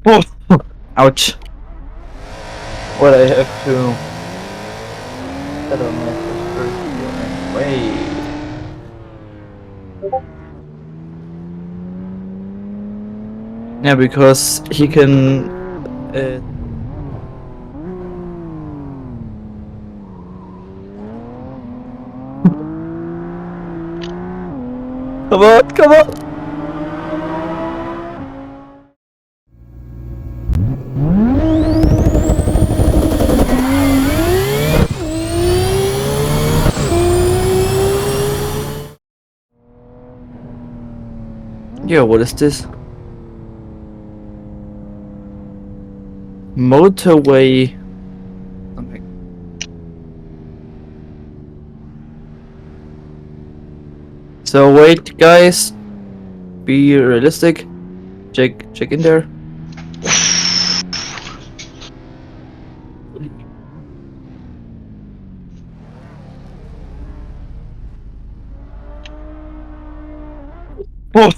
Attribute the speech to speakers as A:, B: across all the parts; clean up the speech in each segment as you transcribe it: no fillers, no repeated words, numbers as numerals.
A: Oh, ouch. Well, I have to set on my first anyway. Yeah, because he can. Come on, come on! Yeah, what is this? Motorway. Something. So wait, guys. Be realistic. Check in there. Oh,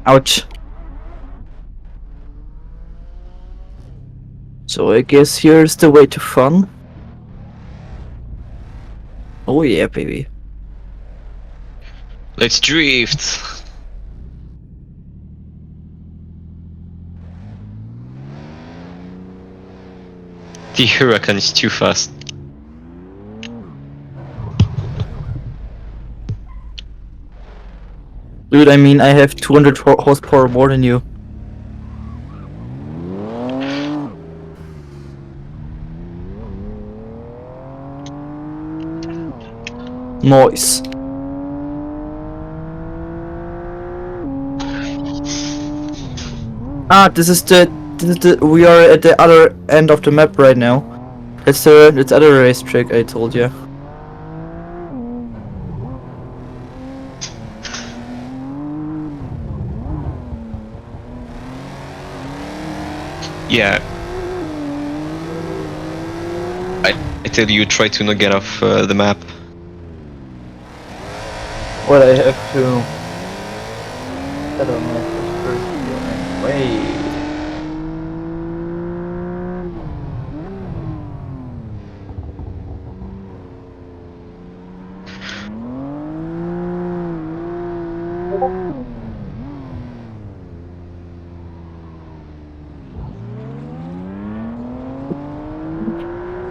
A: ouch. So I guess here's the way to fun. Oh yeah, baby.
B: Let's drift. The Huracan is too fast.
A: Dude, I mean, I have 200 horsepower more than you. Noise. Ah, this is the. We are at the other end of the map right now. It's the other racetrack I told you.
B: Yeah. I tell you, try to not get off the map.
A: Well, I have to set on my first anyway.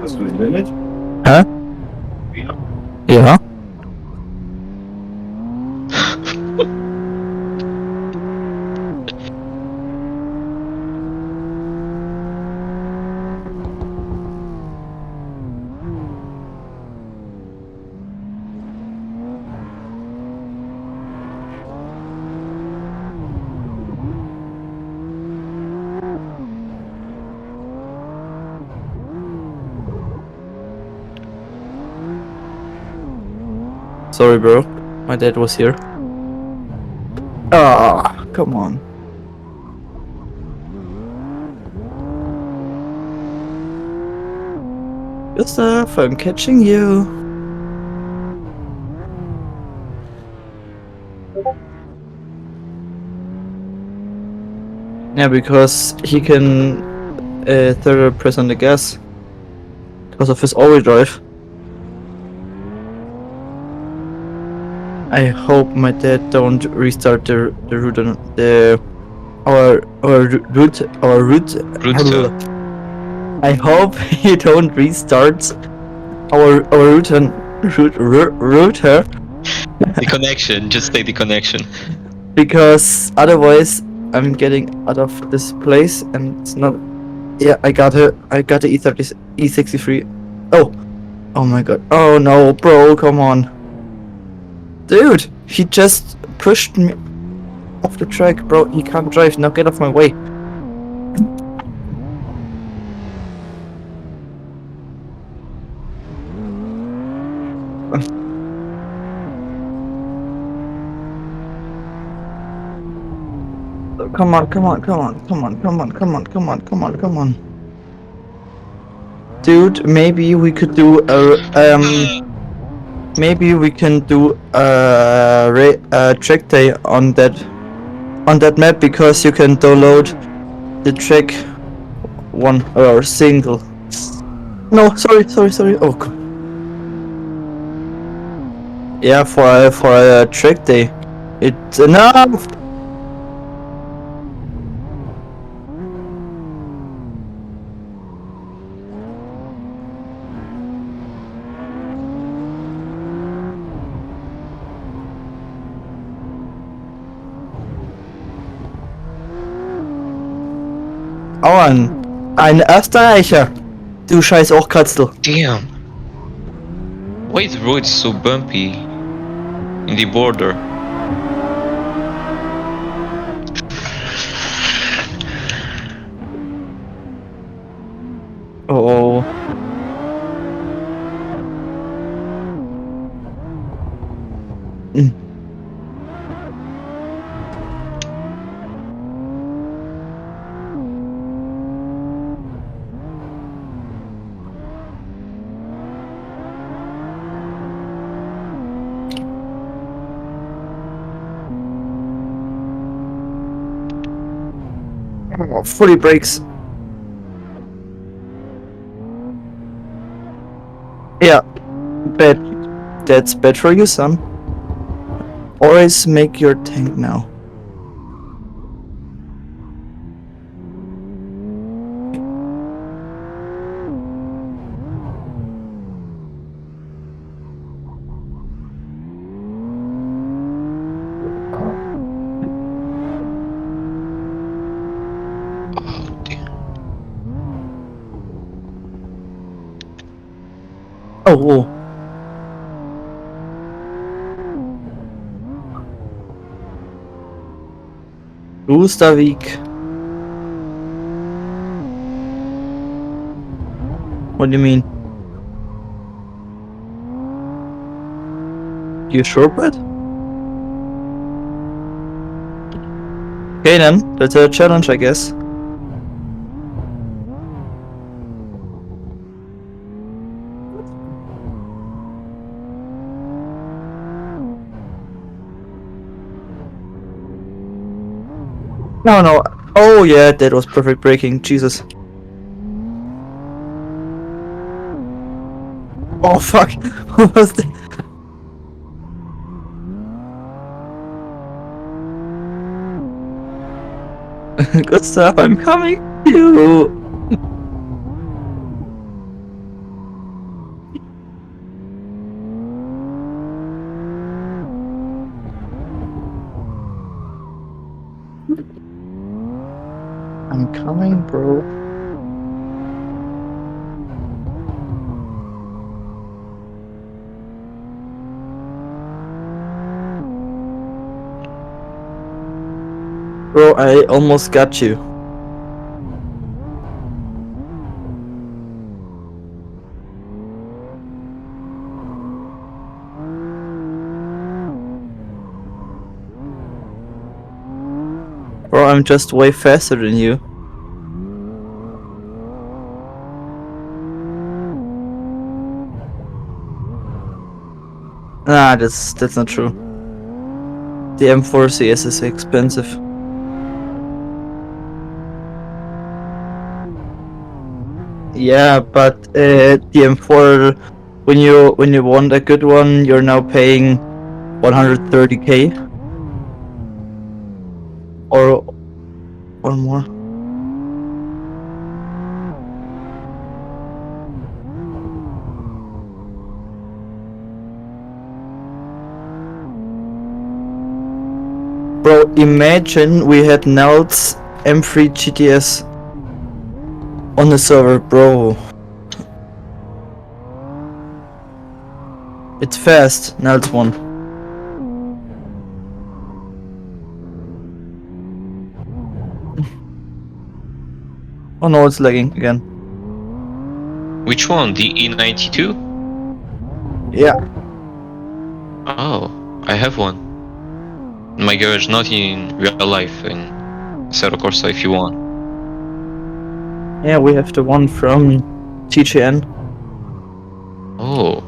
C: Hast du Internet?
A: Hä? Ja. Sorry, bro. My dad was here. Ah, come on. Gustav, I'm catching you. Yeah, because he can third press on the gas because of his all-wheel drive. I hope my dad don't restart the route on our route. I hope he don't restart our router.
B: The connection, just take the connection.
A: Because otherwise I'm getting out of this place and it's not. Yeah, I got the E63. Oh my god. Oh no, bro, come on. Dude, he just pushed me off the track, bro. He can't drive. Now get off my way. Come on. Dude, maybe we could do a maybe we can do a track day on that map because you can download the track one or single. No, sorry. Oh, yeah, for a track day, it's enough. Oh, ein Österreicher. Du scheiß Ochkatzel.
B: Damn. Why is the road so bumpy in the border?
A: Oh. Mm. Oh, fully brakes. Yeah, bad. That's bad for you, son. Always make your tank now.
B: Oh dear.
A: Oh. Gustavkti. What do you mean? You sure, Brett? Okay then, that's a challenge, I guess. No. Oh yeah, that was perfect braking. Jesus. Oh fuck. What was that? Good stuff. I'm coming to you. I'm coming, bro. Bro, I almost got you. Bro, I'm just way faster than you. Nah, that's not true. The M4 CS is expensive. Yeah, but the M4, when you want a good one, you're now paying 130k or more. Bro, imagine we had Nelt's M3 GTS on the server, bro. It's fast, Nelt's one. Oh no, it's lagging again.
B: Which one? The E92?
A: Yeah.
B: Oh, I have one. In my garage, not in real life, in Assetto Corsa if you want.
A: Yeah, we have the one from TGN.
B: Oh.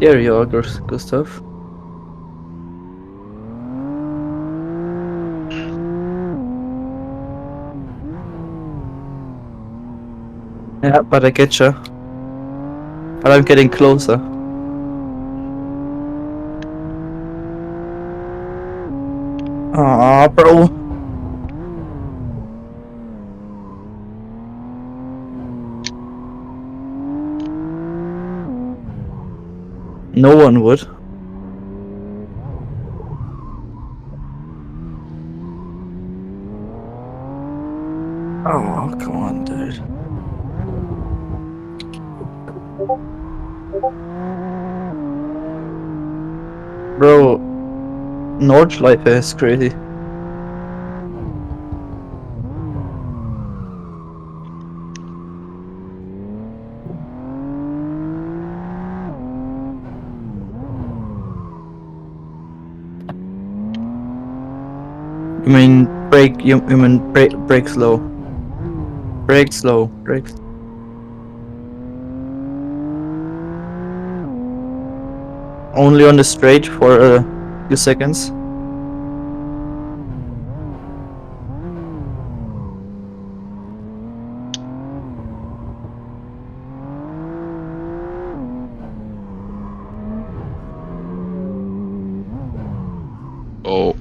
A: There you are, Gustav. Yeah, but I get you. But I'm getting closer. Aw, bro. No one would. Oh, come on, dude. Bro, Nordschleife is crazy. You mean brake? You mean brake slow? Brake slow. Brake. Only on the straight for a few seconds.
B: Oh.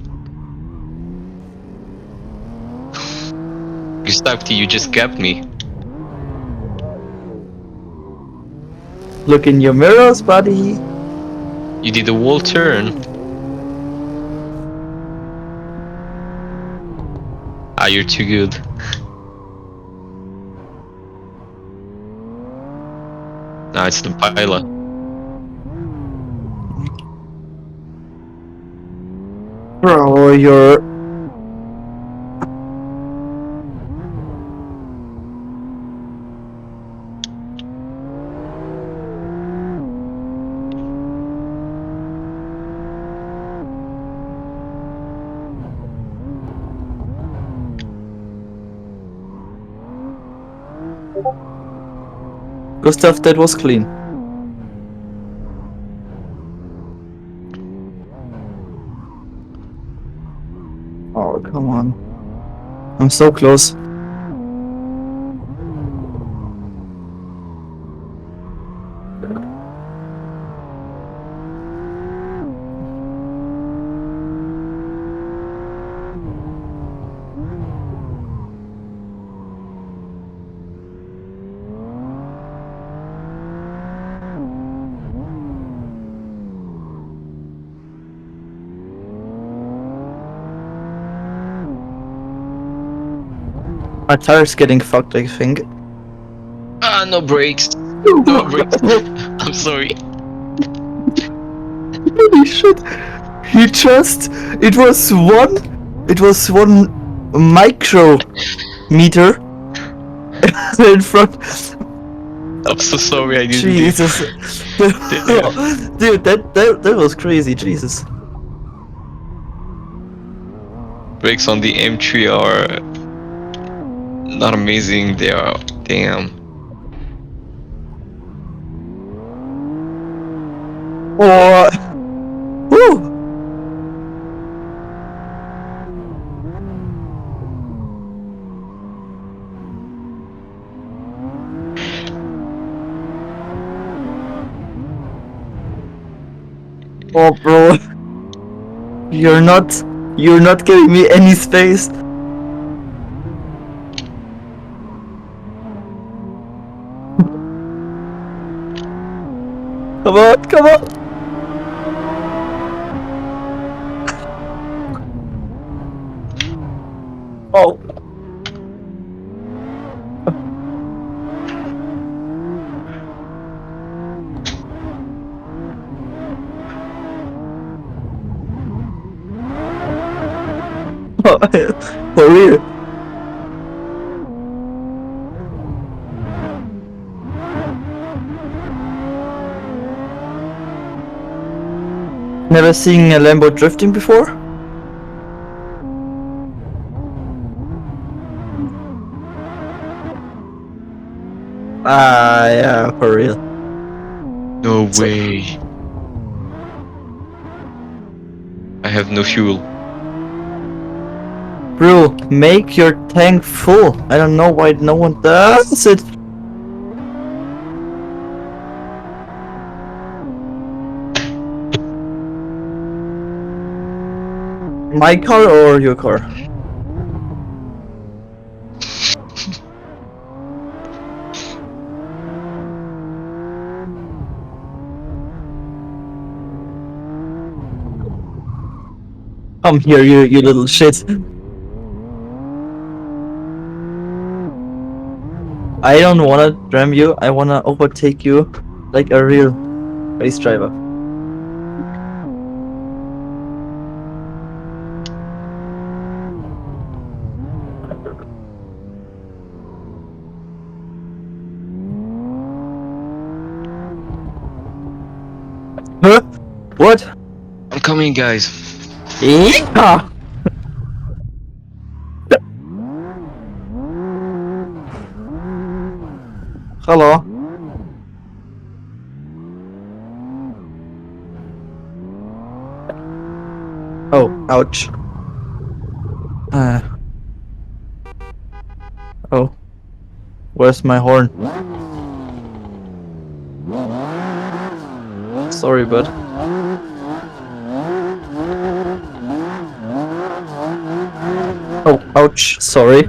B: Gustavkti, you just gapped me.
A: Look in your mirrors, buddy.
B: You did a wall turn. Ah, you're too good. Nah, it's the pilot.
A: Bro, you're... Gustav, that was clean. Oh, come on. I'm so close. My tire's getting fucked, I think.
B: Ah, no brakes. No brakes. I'm sorry.
A: Holy shit! He just... It was one micrometer in front.
B: I'm so sorry I didn't
A: Jesus. Dude, that was crazy, Jesus.
B: Brakes on the M3 are not amazing, they are damn.
A: Oh, woo! Oh, bro, you're not giving me any space. Come on, come on! Oh. For real. Never seen a Lambo drifting before? Ah, yeah, for real.
B: No way. I have no fuel.
A: Bro, make your tank full. I don't know why no one does it. My car or your car? Come here, you little shit. I don't wanna ram you, I wanna overtake you like a real race driver. Huh? What?
B: I'm coming, guys.
A: Yeah. Hello. Oh, ouch. Oh. Where's my horn? Sorry, bud. Oh, ouch. Sorry.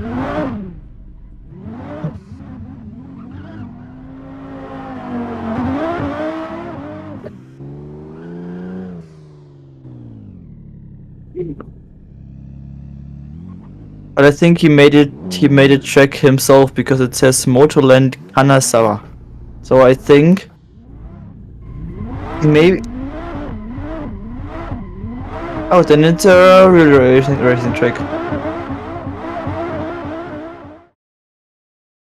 A: But I think he made it check himself because it says Motorland Kanazawa. So I think maybe. Oh, then it's a real racing track.